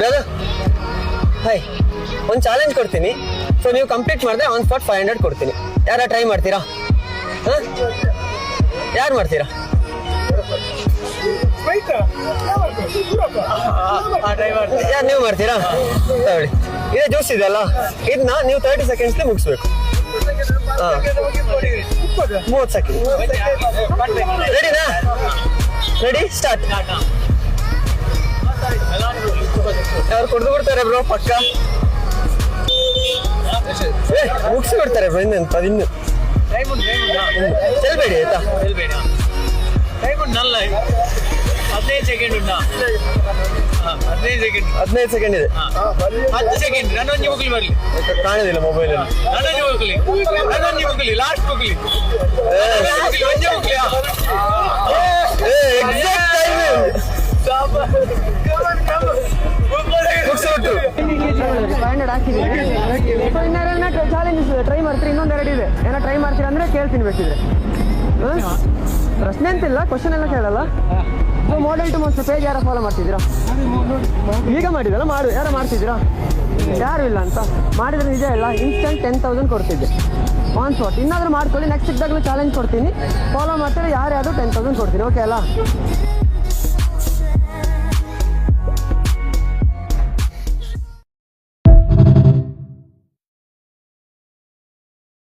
Brother hi, ಒಂದು challenge ಕೊಡ್ತೀನಿ. So ನೀವು ಕಂಪ್ಲೀಟ್ ಮಾಡಿದ್ರೆ ಆನ್ ಸ್ಪಾಟ್ 500 ಕೊಡ್ತೀನಿ. ಯಾರ ಟ್ರೈ ಮಾಡ್ತೀರಾ? ಹಾಂ, ಯಾರು ಮಾಡ್ತೀರಾ? ಯಾರು ನೀವು ಮಾಡ್ತೀರಾ? ತಗೊಳ್ಳಿ, ಇದೇ ಜ್ಯೂಸ್ ಇದೆಯಲ್ಲ, ಇದನ್ನ ನೀವು 30 ಸೆಕೆಂಡ್ಸ್ಲಿ ಮುಗಿಸ್ಬೇಕು. ಹಾಂ, 30 ಸೆಕೆಂಡ್. ರೆಡಿನಾ? Ready, start. ಯಾರು ಕೊಡ್ದು ಬಿಡ್ತಾರೆ ಬ್ರೋ, ಪಕ್ಕ ಮುಗಿಸಿ ಬಿಡ್ತಾರೆ ಬ್ರೋ. ಇನ್ನೆಂತ ಇನ್ನು ಚೆಲ್ಬೇಡಿ ಆಯ್ತಾ? 15 ಸೆಕೆಂಡ್ ಉಂಟಾ? 15 ಸೆಕೆಂಡ್. 15 ಸೆಕೆಂಡ್ ಇದೆ. 10 ಸೆಕೆಂಡ್. ನನ್ನೊಂದು ಹೋಗ್ಲಿ ಬರ್ಲಿ. ಕಾಣೋದಿಲ್ಲ ಮೊಬೈಲ್ ಅಲ್ಲಿ. ನನ್ನೊಂದು ಹೋಗ್ಲಿ ಲಾಸ್ಟ್ ಹೋಗ್ಲಿ. ಒಂದೇ ಹೋಗ್ಲಿ. ಮುಗಿಸ್ಬಿಟ್ಟು 500 ಹಾಕಿದ್ದೀನಿ. ಸೊ ಇನ್ನೆರಡನ್ನ ಚಾಲೆಂಜಸ್ ಟ್ರೈ ಮಾಡ್ತೀರಿ. ಇನ್ನೊಂದೆರಡು ಇದೆ. ಏನೋ ಟ್ರೈ ಮಾಡ್ತೀರಾ ಅಂದರೆ ಕೇಳ್ತೀನಿ ಬೇಕಿದ್ರೆ. ಪ್ರಶ್ನೆ ಅಂತಿಲ್ಲ, ಕ್ವಶನ್ ಎಲ್ಲ ಕೇಳಲ್ಲ. So model to most page ಯಾರು ಫಾಲೋ ಮಾಡ್ತಿದ್ದೀರಾ? ಈಗ ಮಾಡಿದ್ರಲ್ಲ, ಯಾರು ಮಾಡ್ತಿದ್ದೀರಾ? ಯಾರು ಇಲ್ಲ ಅಂತ ಮಾಡಿದ್ರೆ ನಿಜ ಇಲ್ಲ, ಇನ್ಸ್ಟೆಂಟ್ 10,000 ಕೊಡ್ತಿದ್ದೆ ಆನ್ ಸ್ಪಾಟ್. ಇನ್ನಾದರೂ ಮಾಡ್ಕೊಳ್ಳಿ, ನೆಕ್ಸ್ಟ್ ಸಿಕ್ಕಿದಾಗಲೂ ಚಾಲೆಂಜ್ ಕೊಡ್ತೀನಿ. ಫಾಲೋ ಮಾಡ್ತಾರೆ ಯಾರು 10,000 ಕೊಡ್ತೀನಿ. ಓಕೆ ಅಲ್ಲ?